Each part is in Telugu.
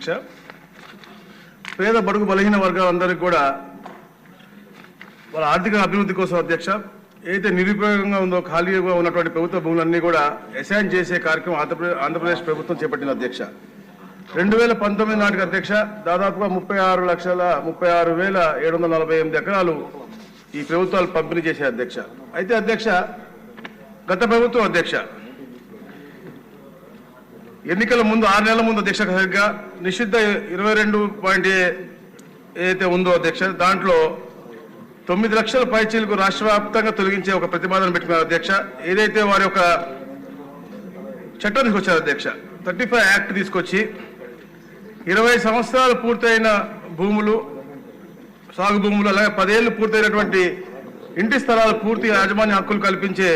అధ్యక్ష. పేద బడుగు బలహీన వర్గాలందరికీ కూడా వాళ్ళ ఆర్థిక అభివృద్ధి కోసం అధ్యక్ష ఏదైతే నిరుపయోగంగా ఉందో ఖాళీగా ఉన్నటువంటి ప్రభుత్వ భూములన్నీ కూడా అసైన్ చేసే కార్యక్రమం ఆంధ్రప్రదేశ్ ప్రభుత్వం చేపట్టింది అధ్యక్ష. 2019 నాటికి అధ్యక్ష దాదాపుగా 36,36,748 ఎకరాలు ఈ ప్రభుత్వాలు పంపిణీ చేసే అధ్యక్ష. అయితే అధ్యక్ష గత ప్రభుత్వం అధ్యక్ష ఎన్నికల ముందు 6 నెలల ముందు అధ్యక్ష సరిగ్గా నిషిద్ధ 22.8 ఏదైతే ఉందో అధ్యక్ష దాంట్లో 9 లక్షల పైచీలకు రాష్ట్ర వ్యాప్తంగా తొలగించే ఒక ప్రతిపాదన పెట్టుకున్నారు అధ్యక్ష. ఏదైతే వారి యొక్క చట్టం తీసుకొచ్చారు అధ్యక్ష 35 యాక్ట్ తీసుకొచ్చి 20 సంవత్సరాలు పూర్తయిన భూములు సాగు భూములు అలాగే 10 ఏళ్లు పూర్తయినటువంటి ఇంటి స్థలాలు పూర్తి యాజమాన్య హక్కులు కల్పించే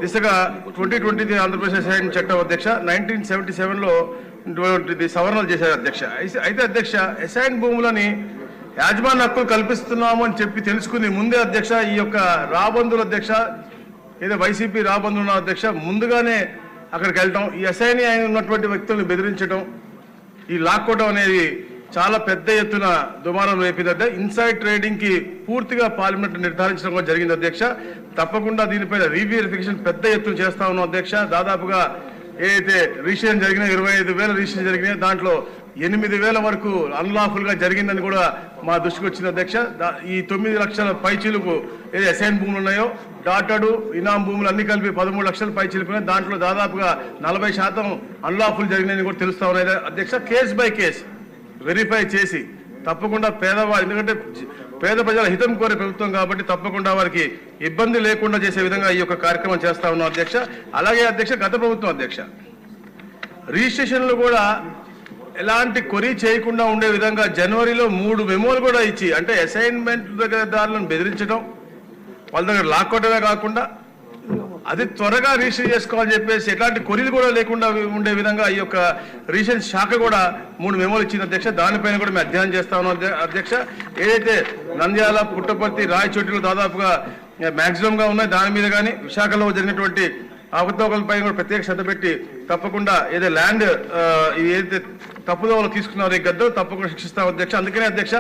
దిశగా 2020 ఆంధ్రప్రదేశ్ అసైన్ చట్టం అధ్యక్ష 1977లో సవరణలు చేశారు అధ్యక్ష. అయితే అధ్యక్ష అసైన్ భూములని యాజమాన్య హక్కులు కల్పిస్తున్నాము అని చెప్పి తెలుసుకుని ముందే అధ్యక్ష ఈ యొక్క రాబందుల అధ్యక్ష ఏదో వైసీపీ రాబందుల అధ్యక్ష ముందుగానే అక్కడికి వెళ్ళటం ఈ అసైన్ అయిన ఉన్నటువంటి వ్యక్తులను బెదిరించడం ఈ లాక్కోవడం అనేది చాలా పెద్ద ఎత్తున దుమారం రేపింది. ఇన్సైడ్ ట్రేడింగ్ కి పూర్తిగా పార్లమెంట్ నిర్ధారించడం కూడా జరిగింది అధ్యక్ష. తప్పకుండా దీనిపైన రీవెరిఫికేషన్ పెద్ద ఎత్తున చేస్తా ఉన్నాం అధ్యక్ష. దాదాపుగా ఏదైతే రిజిస్ట్రేషన్ జరిగినా 25,000 రిజిస్ట్రేషన్ జరిగినాయి దాంట్లో 8,000 వరకు అన్లాఫుల్ గా జరిగిందని కూడా మా దృష్టికి వచ్చింది అధ్యక్ష. ఈ 9 లక్షల పైచీలకు ఏది అసైన్ భూములు ఉన్నాయో డాటడు ఇనాం భూములు అన్ని కలిపి 13 లక్షల పైచీలకు దాంట్లో దాదాపుగా 40% అన్లాఫుల్ జరిగినాయని కూడా తెలుస్తా ఉన్నాయి అధ్యక్ష. కేస్ బై కేస్ వెరిఫై చేసి తప్పకుండా పేదవారు ఎందుకంటే పేద ప్రజల హితం కోరే ప్రభుత్వం కాబట్టి తప్పకుండా వారికి ఇబ్బంది లేకుండా చేసే విధంగా ఈ యొక్క కార్యక్రమం చేస్తా ఉన్నాం అధ్యక్ష. అలాగే అధ్యక్ష గత ప్రభుత్వం అధ్యక్ష రిజిస్ట్రేషన్లు కూడా ఎలాంటి కొరీ చేయకుండా ఉండే విధంగా జనవరిలో 3 మెమోలు కూడా ఇచ్చి అంటే అసైన్మెంట్ దారులను బెదిరించడం వాళ్ళ దగ్గర లాక్కోవడమే కాకుండా అది త్వరగా రిజిస్టర్ చేసుకోవాలని చెప్పేసి ఎలాంటి కొరీలు కూడా లేకుండా ఉండే విధంగా ఈ యొక్క రిజిస్ట్రేషన్ శాఖ కూడా 3 మెమోలు ఇచ్చింది అధ్యక్ష. దానిపైన కూడా మేము అధ్యయనం చేస్తా ఉన్నాం అధ్యక్ష. ఏదైతే నంద్యాల పుట్టపర్తి రాయచోటిలో దాదాపుగా మ్యాక్సిమంగా ఉన్నాయి దాని మీద కానీ విశాఖలో జరిగినటువంటి అవకతవకలపై కూడా ప్రత్యేక శ్రద్ధ పెట్టి తప్పకుండా ఏదైతే ల్యాండ్ ఏదైతే తప్పుదోవలు తీసుకున్నారో ఈ గద్దరు తప్పకుండా శిక్షిస్తాం అధ్యక్ష. అందుకనే అధ్యక్ష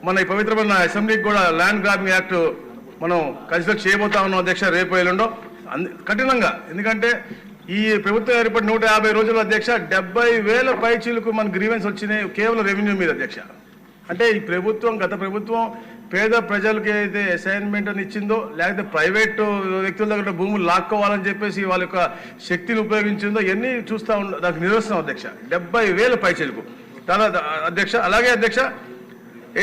మన ఈ పవిత్రమైన అసెంబ్లీకి కూడా ల్యాండ్ గ్రాబింగ్ యాక్ట్ మనం కన్సిడర్ చేయబోతా ఉన్నాం అధ్యక్ష రేపు ఎల్లుండో కఠినంగా. ఎందుకంటే ఈ ప్రభుత్వం ఏర్పడి 150 రోజుల అధ్యక్ష 70,000 పైచీలకు మన గ్రీవెన్స్ వచ్చినాయి కేవలం రెవెన్యూ మీద అధ్యక్ష. అంటే ఈ ప్రభుత్వం గత ప్రభుత్వం పేద ప్రజలకి ఏదైతే అసైన్మెంట్ అని ఇచ్చిందో లేకపోతే ప్రైవేటు వ్యక్తుల దగ్గర భూములు లాక్కోవాలని చెప్పేసి వాళ్ళ యొక్క శక్తిని ఉపయోగించిందో ఇవన్నీ చూస్తూ దానికి నిరసనం అధ్యక్ష 70,000 పైచీలకు తర్వాత అధ్యక్ష. అలాగే అధ్యక్ష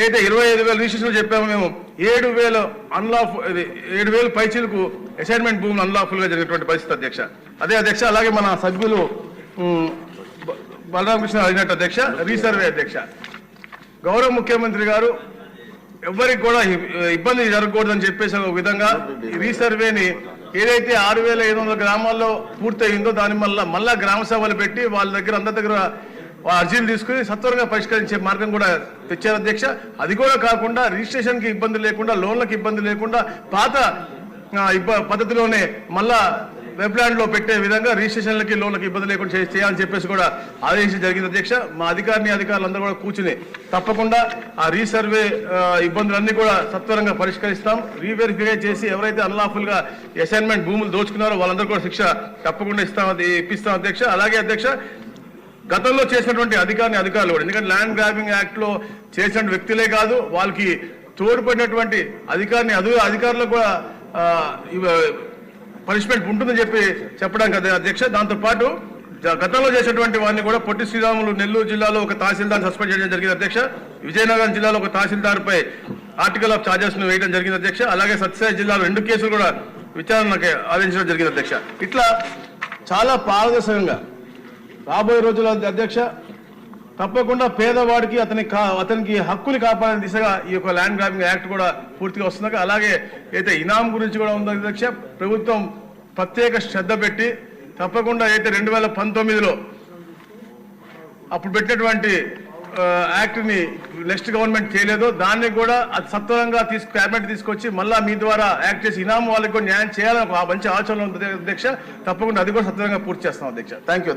ఏదైతే 25,000 రిజిస్ట్రేషన్ చెప్పామో మేము 7,000 పైచీలకు అసైన్మెంట్ భూములు అన్లాఫుల్ గా జరిగినటువంటి పరిస్థితి అధ్యక్ష. అదే అధ్యక్ష అలాగే మన సభ్యులు బలరామకృష్ణ అడిగినట్టు అధ్యక్ష రీసర్వే అధ్యక్ష గౌరవ ముఖ్యమంత్రి గారు ఎవరికి కూడా ఇబ్బంది జరగకూడదని చెప్పేసి ఒక విధంగా రీసర్వేని ఏదైతే 6,500 గ్రామాల్లో పూర్తయిందో దాని మళ్ళా గ్రామ సభలు పెట్టి వాళ్ళ దగ్గర అందరి దగ్గర అర్జీలు తీసుకుని సత్వరంగా పరిష్కరించే మార్గం కూడా తెచ్చారు అధ్యక్ష. అది కూడా కాకుండా రిజిస్ట్రేషన్కి ఇబ్బంది లేకుండా లోన్లకు ఇబ్బంది లేకుండా పాత పద్ధతిలోనే మళ్ళా వెబ్లాండ్లో పెట్టే విధంగా రిజిస్ట్రేషన్లకి లోన్లకు ఇబ్బంది లేకుండా చేయాలని చెప్పేసి కూడా ఆదేశించడం జరిగింది అధ్యక్ష. మా అధికారులందరూ కూడా కూర్చుని తప్పకుండా ఆ రీసర్వే ఇబ్బందులన్నీ కూడా సత్వరంగా పరిష్కరిస్తాం. రీవెరిఫై చేసి ఎవరైతే అన్లాఫుల్ గా అసైన్మెంట్ భూములు దోచుకున్నారో వాళ్ళందరూ కూడా శిక్ష తప్పకుండా ఇప్పిస్తాం అధ్యక్ష. అలాగే అధ్యక్ష గతంలో చేసినటువంటి అధికారులు కూడా ఎందుకంటే ల్యాండ్ గ్రాబింగ్ యాక్ట్ లో చేసిన వ్యక్తులే కాదు వాళ్ళకి తోడ్పడినటువంటి అధికారులకు కూడా పనిష్మెంట్ ఉంటుందని చెప్పడానికి అధ్యక్ష. దాంతోపాటు గతంలో చేసినటువంటి వారిని కూడా పొట్టి శ్రీరాములు నెల్లూరు జిల్లాలో ఒక తహసీల్దార్ సస్పెండ్ చేయడం జరిగింది అధ్యక్ష. విజయనగరం జిల్లాలో ఒక తహసీల్దార్ పై ఆర్టికల్ ఆఫ్ చార్జెస్ ను వేయడం జరిగింది అధ్యక్ష. అలాగే సత్యసాయి జిల్లాలో 2 కేసులు కూడా విచారణకు ఆదేశించడం జరిగింది అధ్యక్ష. ఇట్లా చాలా పారదర్శకంగా రాబోయే రోజుల అధ్యక్ష తప్పకుండా పేదవాడికి అతనికి హక్కుని కాపాడే దిశగా ఈ యొక్క ల్యాండ్ గ్రాబింగ్ యాక్ట్ కూడా పూర్తిగా వస్తుంది. అలాగే అయితే ఇనాం గురించి కూడా ఉంది అధ్యక్ష. ప్రభుత్వం ప్రత్యేక శ్రద్ధ పెట్టి తప్పకుండా అయితే 2019లో అప్పుడు పెట్టినటువంటి యాక్ట్ని నెక్స్ట్ గవర్నమెంట్ చేయలేదో దాన్ని కూడా అది సత్వరంగా క్యాబినెట్ తీసుకొచ్చి మళ్ళా మీ ద్వారా యాక్ట్ చేసి ఇనాం వాళ్ళకి కూడా న్యాయం చేయాలని ఒక మంచి ఆలోచన ఉంది అధ్యక్ష. తప్పకుండా అది కూడా సత్వరంగా పూర్తి చేస్తాం అధ్యక్ష. Thank you.